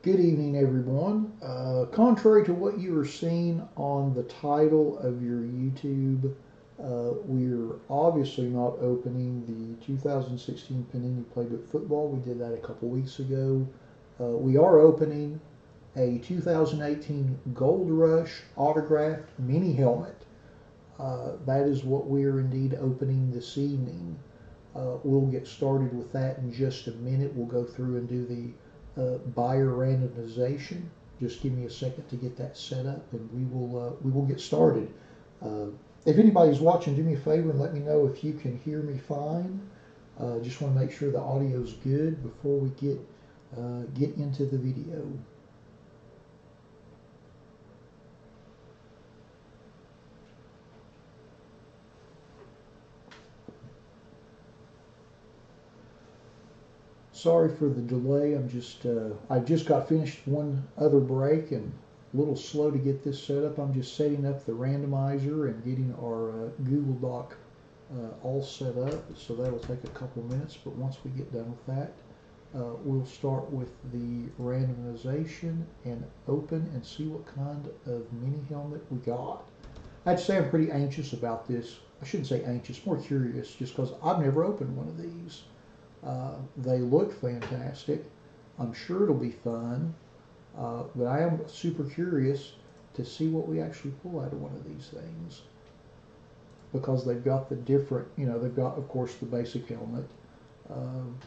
Good evening, everyone. Contrary to what you are seeing on the title of your YouTube, we're obviously not opening the 2016 Panini Playbook Football. We did that a couple weeks ago. We are opening a 2018 Gold Rush autographed mini helmet. That is what we are indeed opening this evening. We'll get started with that in just a minute. We'll go through and do the buyer randomization. Just give me a second to get that set up, and we will get started. If anybody's watching, do me a favor and let me know if you can hear me fine. Just want to make sure the audio's good before we get into the video. Sorry for the delay. I just got finished one other break and a little slow to get this set up. I'm just setting up the randomizer and getting our Google Doc all set up. So that'll take a couple minutes. But once we get done with that, we'll start with the randomization and open and see what kind of mini helmet we got. I'd say I'm pretty anxious about this. I shouldn't say anxious, more curious, just because I've never opened one of these. They look fantastic. I'm sure it'll be fun, but I am super curious to see what we actually pull out of one of these things, because they've got the different, they've got, of course, the basic helmet,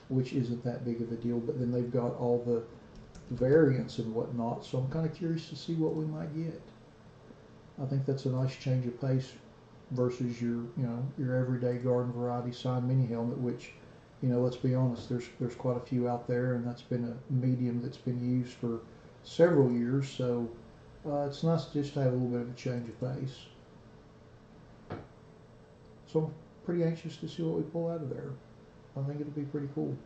which isn't that big of a deal, but then they've got all the variants and whatnot, so I'm kind of curious to see what we might get. I think that's a nice change of pace versus your everyday garden variety signed mini helmet, which, let's be honest, there's quite a few out there, and that's been a medium that's been used for several years, so it's nice just to have a little bit of a change of pace. So I'm pretty anxious to see what we pull out of there. I think it'll be pretty cool.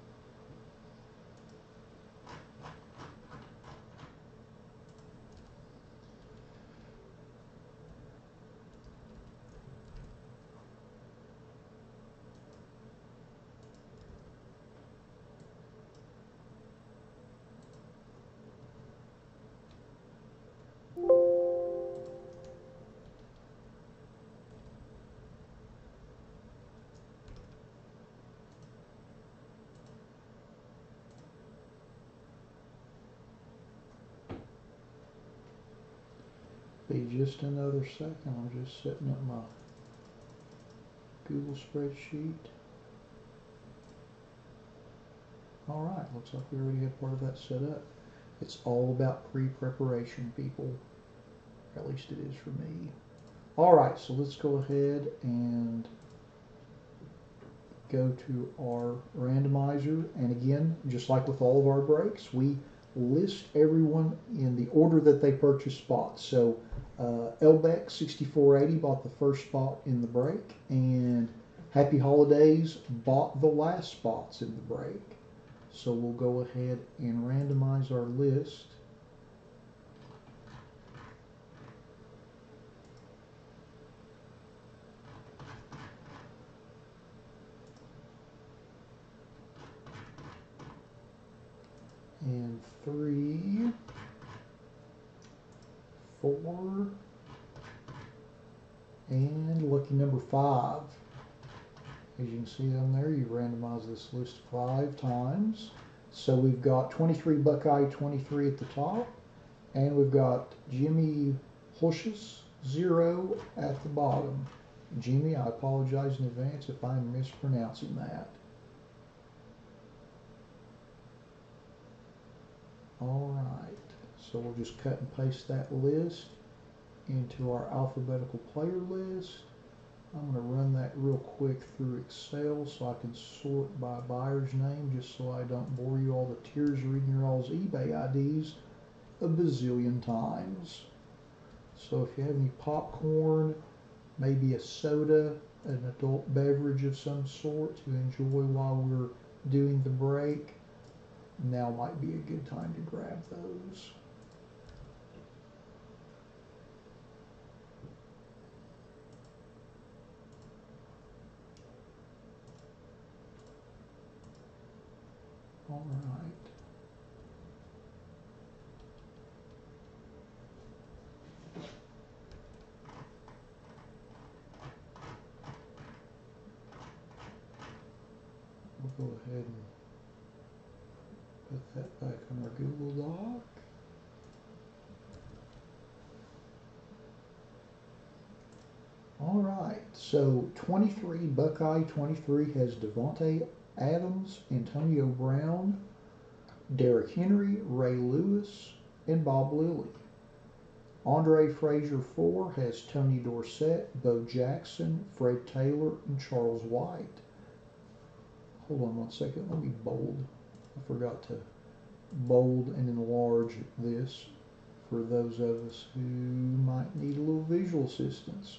Be just another second. I'm just setting up my Google spreadsheet. All right, looks like we already have part of that set up. It's all about pre-preparation, people. At least it is for me. All right, so let's go ahead and go to our randomizer. And again, just like with all of our breaks, we list everyone in the order that they purchased spots. So Elbeck 6480 bought the first spot in the break, and Happy Holidays bought the last spots in the break. So we'll go ahead and randomize our list. And 3, 4, and lucky number 5. As you can see on there, you randomize this list 5 times. So we've got 23 Buckeye 23 at the top, and we've got Jimmy Hushes 0 at the bottom. Jimmy, I apologize in advance if I'm mispronouncing that. All right, so we'll just cut and paste that list into our alphabetical player list. I'm going to run that real quick through Excel so I can sort by buyer's name, just so I don't bore you all the tears reading your all's eBay IDs a bazillion times. So if you have any popcorn, maybe a soda, an adult beverage of some sort to enjoy while we're doing the break, now might be a good time to grab those. All right. go ahead and put that back on our Google Doc. All right, so 23, Buckeye 23 has Devontae Adams, Antonio Brown, Derrick Henry, Ray Lewis, and Bob Lilly. Andre Frazier 4 has Tony Dorsett, Bo Jackson, Fred Taylor, and Charles White. Hold on one second, let me bold. I forgot to bold and enlarge this for those of us who might need a little visual assistance.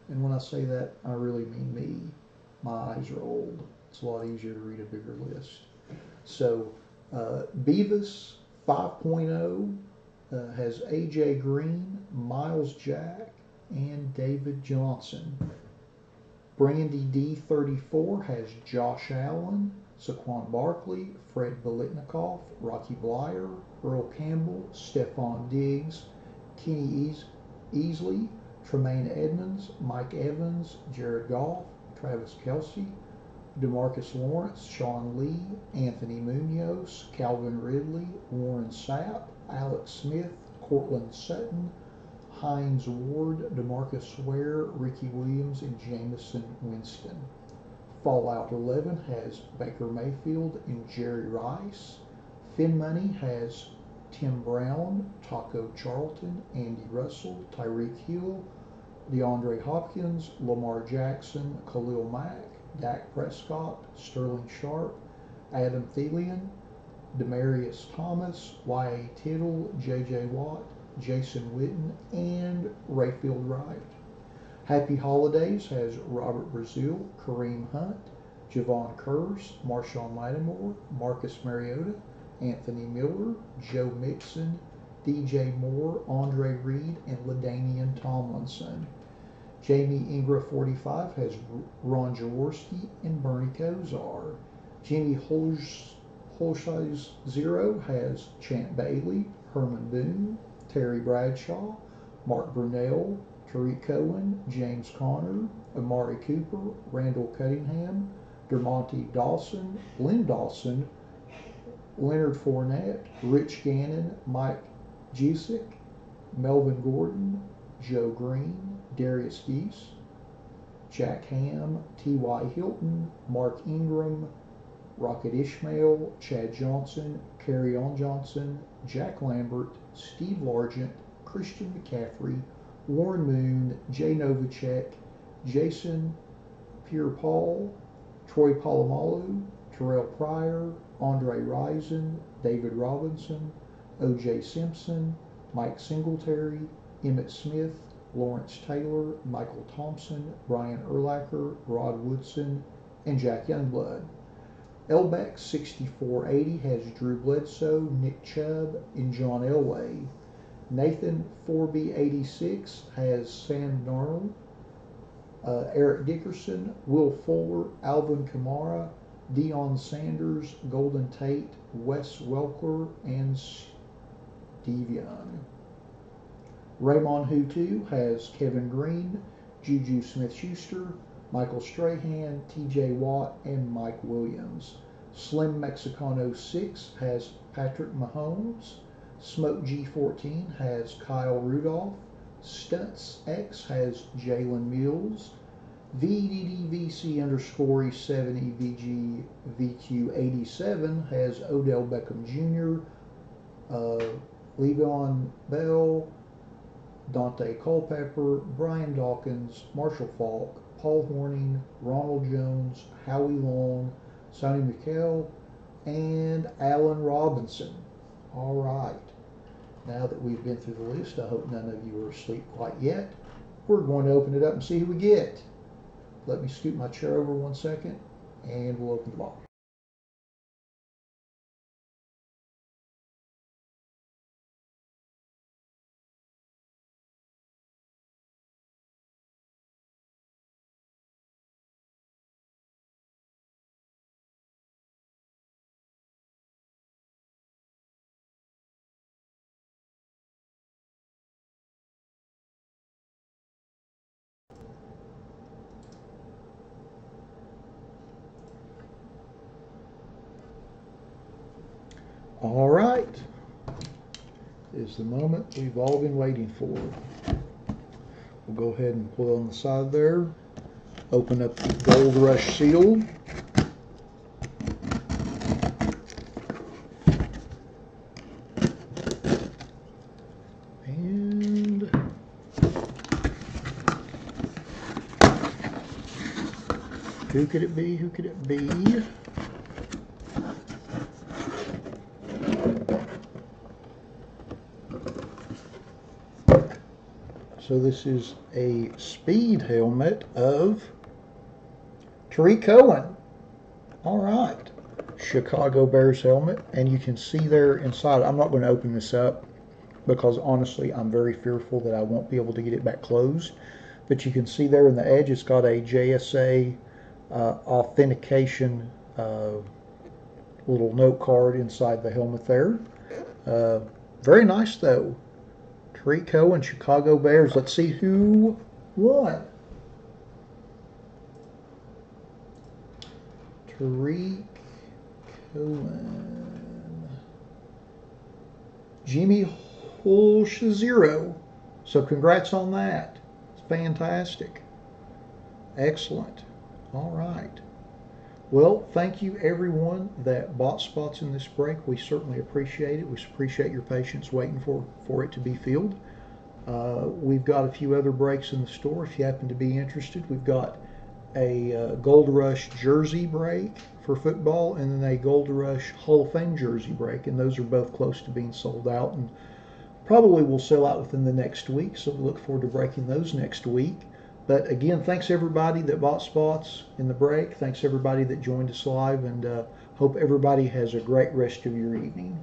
And when I say that, I really mean me. My eyes are old. It's a lot easier to read a bigger list. So, Beavis 5.0 has AJ Green, Miles Jack, and David Johnson. Brandy D34 has Josh Allen, Saquon Barkley, Fred Biletnikoff, Rocky Blyer, Earl Campbell, Stephon Diggs, Kenny Easley, Tremaine Edmonds, Mike Evans, Jared Goff, Travis Kelce, DeMarcus Lawrence, Sean Lee, Anthony Munoz, Calvin Ridley, Warren Sapp, Alex Smith, Cortland Sutton, Hines Ward, DeMarcus Ware, Ricky Williams, and Jameson Winston. Fallout 11 has Baker Mayfield and Jerry Rice. FinMoney has Tim Brown, Taco Charlton, Andy Russell, Tyreek Hill, DeAndre Hopkins, Lamar Jackson, Khalil Mack, Dak Prescott, Sterling Sharp, Adam Thielen, Demaryius Thomas, Y.A. Tittle, J.J. Watt, Jason Witten, and Rayfield Wright. Happy Holidays has Robert Brazil, Kareem Hunt, Javon Curse, Marshawn Lattimore, Marcus Mariota, Anthony Miller, Joe Mixon, DJ Moore, Andre Reed, and LaDainian Tomlinson. Jamie Ingra 45 has Ron Jaworski and Bernie Kosar. Jimmy Holshey's 0 has Champ Bailey, Herman Boone, Terry Bradshaw, Mark Brunell, Tariq Cohen, James Conner, Amari Cooper, Randall Cunningham, Dermonte Dawson, Lynn Dawson, Leonard Fournette, Rich Gannon, Mike Jusick, Melvin Gordon, Joe Green, Darius Geese, Jack Ham, T.Y. Hilton, Mark Ingram, Rocket Ishmael, Chad Johnson, Kerryon Johnson, Jack Lambert, Steve Largent, Christian McCaffrey, Warren Moon, Jay Novacek, Jason Pierre-Paul, Troy Polamalu, Terrell Pryor, Andre Rison, David Robinson, O.J. Simpson, Mike Singletary, Emmett Smith, Lawrence Taylor, Michael Thompson, Brian Urlacher, Rod Woodson, and Jack Youngblood. Elbeck 6480 has Drew Bledsoe, Nick Chubb, and John Elway. Nathan 4B86 has Sam Darnold, Eric Dickerson, Will Fuller, Alvin Kamara, Deion Sanders, Golden Tate, Wes Welker, and Steve Young. Raymond Hutu has Kevin Green, Juju Smith-Schuster, Michael Strahan, TJ Watt, and Mike Williams. Slim Mexicano 6 has Patrick Mahomes. Smoke G14 has Kyle Rudolph. Stunts X has Jalen Mills. VDDVC underscore E70 VQ87 has Odell Beckham Jr., Le'Veon Bell, Dante Culpepper, Brian Dawkins, Marshall Falk, Paul Horning, Ronald Jones, Howie Long, Sonny Mikel, and Allen Robinson. All right. Now that we've been through the list, I hope none of you are asleep quite yet. We're going to open it up and see who we get. Let me scoot my chair over 1 second, and we'll open the box. All right. Is the moment we've all been waiting for. We'll go ahead and pull on the side there. Open up the Gold Rush seal. And who could it be? Who could it be? So this is a speed helmet of Tariq Cohen. All right. Chicago Bears helmet. And you can see there inside, I'm not going to open this up because honestly I'm very fearful that I won't be able to get it back closed. But you can see there in the edge it's got a JSA authentication little note card inside the helmet there. Very nice though. Tariq Cohen, Chicago Bears. Let's see who won. Tariq Cohen. Jimmy Holshazero. So congrats on that. It's fantastic. Excellent. All right. Well, thank you everyone that bought spots in this break. We certainly appreciate it. We appreciate your patience waiting for it to be filled. We've got a few other breaks in the store if you happen to be interested. We've got a Gold Rush jersey break for football and then a Gold Rush Hall of Fame jersey break, and those are both close to being sold out and probably will sell out within the next week, so we look forward to breaking those next week. But again, thanks everybody that bought spots in the break. Thanks everybody that joined us live, and hope everybody has a great rest of your evening.